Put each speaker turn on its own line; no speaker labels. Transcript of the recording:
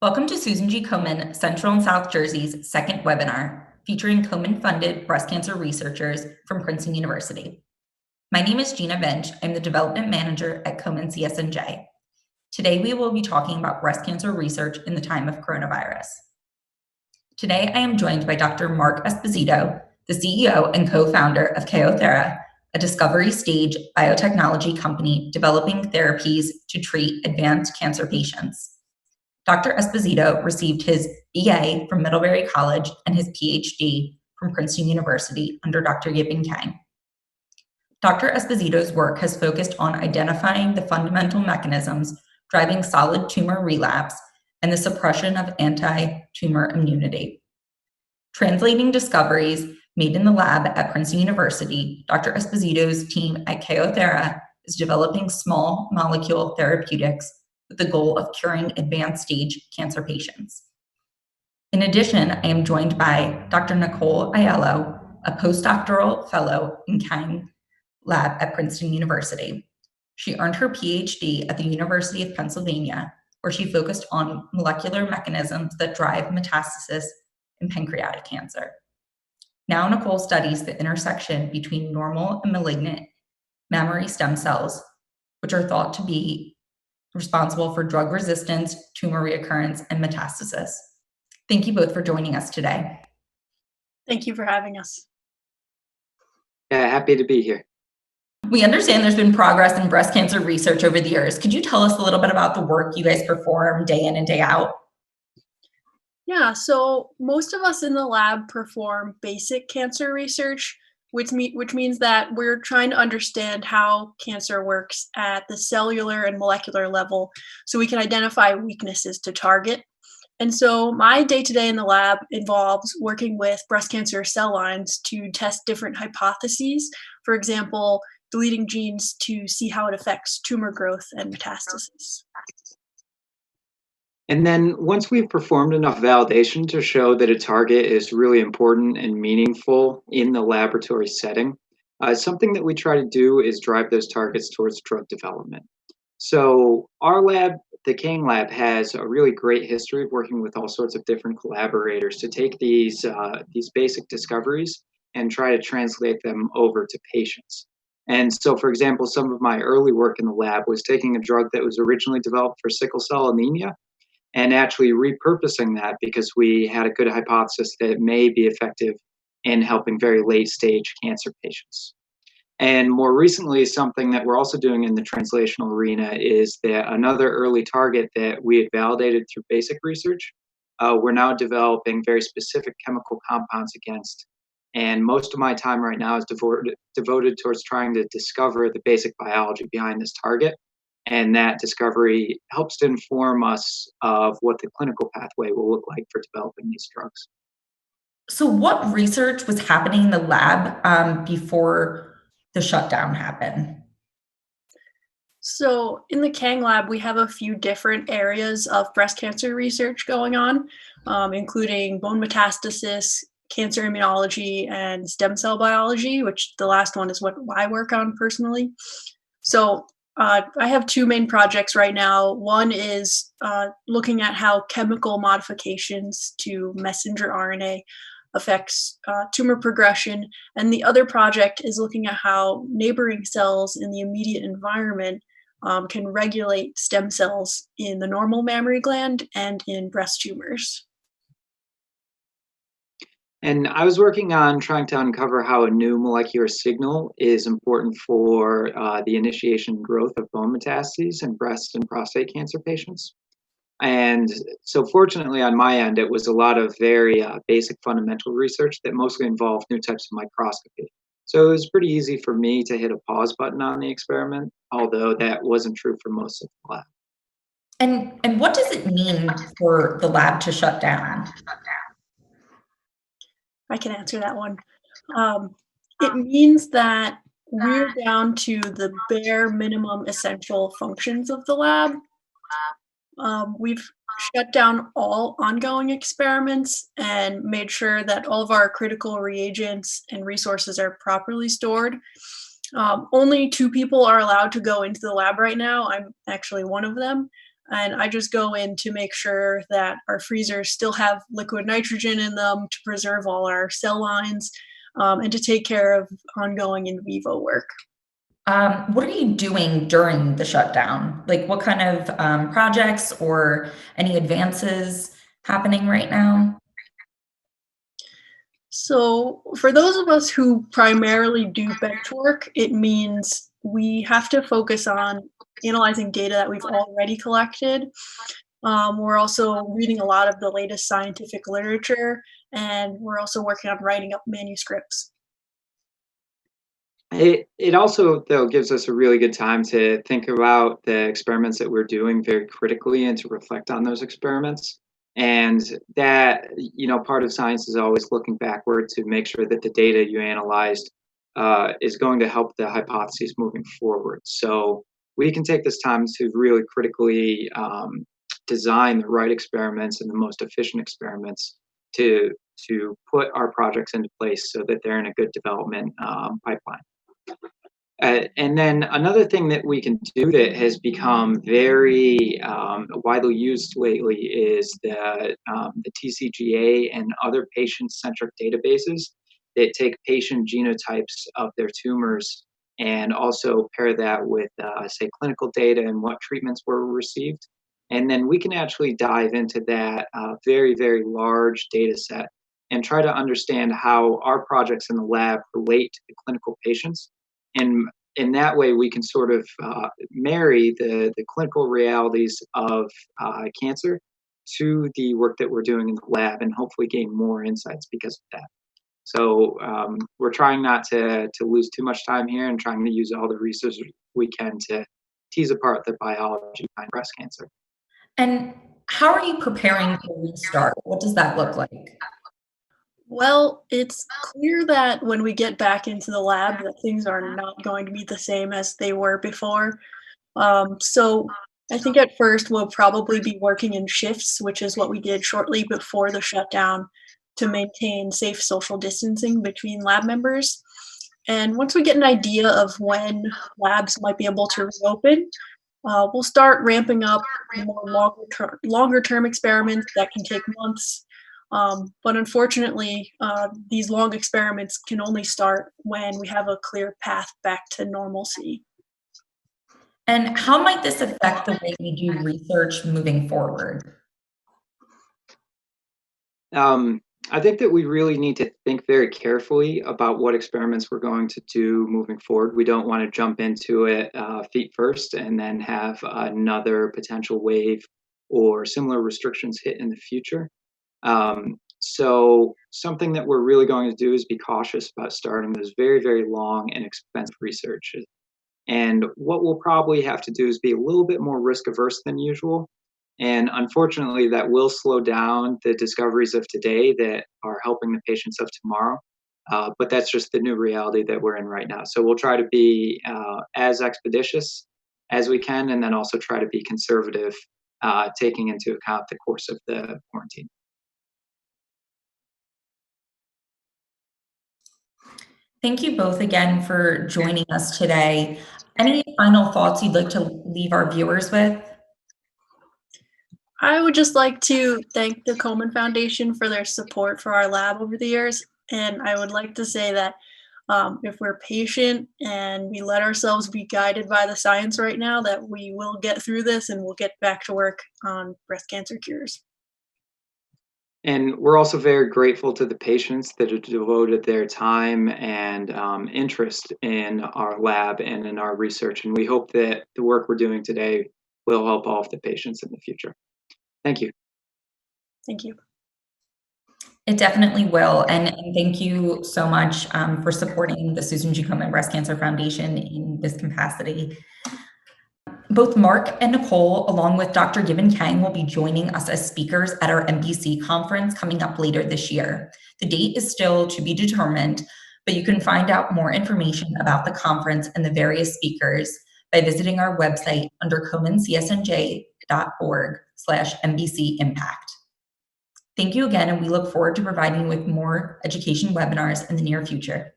Welcome to Susan G. Komen, Central and South Jersey's second webinar, featuring Komen-funded breast cancer researchers from Princeton University. My name is Gina Vinch. I'm the Development Manager at Komen CSNJ. Today, we will be talking about breast cancer research in the time of coronavirus. Today, I am joined by Dr. Mark Esposito, the CEO and co-founder of Kyocera, a discovery stage biotechnology company developing therapies to treat advanced cancer patients. Dr. Esposito received his BA from Middlebury College and his PhD from Princeton University under Dr. Yibin Kang. Dr. Esposito's work has focused on identifying the fundamental mechanisms driving solid tumor relapse and the suppression of anti-tumor immunity. Translating discoveries made in the lab at Princeton University, Dr. Esposito's team at Kyocera is developing small molecule therapeutics with the goal of curing advanced stage cancer patients. In addition, I am joined by Dr. Nicole Aiello, a postdoctoral fellow in Kang lab at Princeton University. She earned her PhD at the University of Pennsylvania, where she focused on molecular mechanisms that drive metastasis in pancreatic cancer. Now Nicole studies the intersection between normal and malignant mammary stem cells, which are thought to be responsible for drug resistance, tumor reoccurrence, and metastasis. Thank you both for joining us today.
Thank you for having us.
Yeah, happy to be here.
We understand there's been progress in breast cancer research over the years. Could you tell us a little bit about the work you guys perform day in and day out?
Yeah, so most of us in the lab perform basic cancer research, which means that we're trying to understand how cancer works at the cellular and molecular level so we can identify weaknesses to target. And so my day-to-day in the lab involves working with breast cancer cell lines to test different hypotheses. For example, deleting genes to see how it affects tumor growth and metastasis.
And then once we've performed enough validation to show that a target is really important and meaningful in the laboratory setting, something that we try to do is drive those targets towards drug development. So our lab, the Kang lab, has a really great history of working with all sorts of different collaborators to take these basic discoveries and try to translate them over to patients. And so, for example, some of my early work in the lab was taking a drug that was originally developed for sickle cell anemia and actually repurposing that because we had a good hypothesis that it may be effective in helping very late stage cancer patients. And more recently, something that we're also doing in the translational arena is that another early target that we had validated through basic research, we're now developing very specific chemical compounds against. And most of my time right now is devoted towards trying to discover the basic biology behind this target. And that discovery helps to inform us of what the clinical pathway will look like for developing these drugs.
So what research was happening in the lab before the shutdown happened?
So in the Kang lab, we have a few different areas of breast cancer research going on, including bone metastasis, cancer immunology, and stem cell biology, which the last one is what I work on personally. So I have two main projects right now. One is looking at how chemical modifications to messenger RNA affects tumor progression. And the other project is looking at how neighboring cells in the immediate environment can regulate stem cells in the normal mammary gland and in breast tumors.
And I was working on trying to uncover how a new molecular signal is important for the initiation and growth of bone metastases in breast and prostate cancer patients. And so fortunately on my end, it was a lot of very basic fundamental research that mostly involved new types of microscopy. So it was pretty easy for me to hit a pause button on the experiment, although that wasn't true for most of the lab.
And what does it mean for the lab to shut down?
I can answer that one. It means that we're down to the bare minimum essential functions of the lab. We've shut down all ongoing experiments and made sure that all of our critical reagents and resources are properly stored. Only 2 people are allowed to go into the lab right now. I'm actually one of them. and I just go in to make sure that our freezers still have liquid nitrogen in them to preserve all our cell lines, and to take care of ongoing in vivo work.
What are you doing during the shutdown? Like, what kind of projects or any advances happening right now?
So, for those of us who primarily do bench work, it means we have to focus on analyzing data that we've already collected. We're also reading a lot of the latest scientific literature, and we're also working on writing up manuscripts.
It also, though, gives us a really good time to think about the experiments that we're doing very critically and to reflect on those experiments. And that, part of science is always looking backward to make sure that the data you analyzed is going to help the hypotheses moving forward. So we can take this time to really critically design the right experiments and the most efficient experiments to put our projects into place so that they're in a good development pipeline. And then another thing that we can do that has become very widely used lately is the TCGA and other patient-centric databases that take patient genotypes of their tumors and also pair that with, say, clinical data and what treatments were received. And then we can actually dive into that very, very large data set and try to understand how our projects in the lab relate to the clinical patients. And in that way, we can sort of marry the clinical realities of cancer to the work that we're doing in the lab and hopefully gain more insights because of that. So we're trying not to lose too much time here and trying to use all the resources we can to tease apart the biology behind breast cancer.
And how are you preparing for restart? What does that look like?
Well, it's clear that when we get back into the lab that things are not going to be the same as they were before. So I think at first we'll probably be working in shifts, which is what we did shortly before the shutdown to maintain safe social distancing between lab members. And once we get an idea of when labs might be able to reopen, we'll start ramping up more longer term experiments that can take months. But unfortunately, these long experiments can only start when we have a clear path back to normalcy.
And how might this affect the way we do research moving forward?
I think that we really need to think very carefully about what experiments we're going to do moving forward. We don't want to jump into it feet first and then have another potential wave or similar restrictions hit in the future. So something that we're really going to do is be cautious about starting those very, very long and expensive researches. And what we'll probably have to do is be a little bit more risk averse than usual. And unfortunately, that will slow down the discoveries of today that are helping the patients of tomorrow. But that's just the new reality that we're in right now. So we'll try to be as expeditious as we can, and then also try to be conservative, taking into account the course of the quarantine.
Thank you both again for joining us today. Any final thoughts you'd like to leave our viewers with?
I would just like to thank the Komen Foundation for their support for our lab over the years. And I would like to say that if we're patient and we let ourselves be guided by the science right now, that we will get through this and we'll get back to work on breast cancer cures.
And we're also very grateful to the patients that have devoted their time and interest in our lab and in our research. And we hope that the work we're doing today will help all of the patients in the future. Thank you.
Thank you.
It definitely will. And thank you so much for supporting the Susan G. Komen Breast Cancer Foundation in this capacity. Both Mark and Nicole, along with Dr. Yibin Kang, will be joining us as speakers at our MBC conference coming up later this year. The date is still to be determined, but you can find out more information about the conference and the various speakers by visiting our website under komencsnj.org/MBC Impact. Thank you again, and we look forward to providing you with more education webinars in the near future.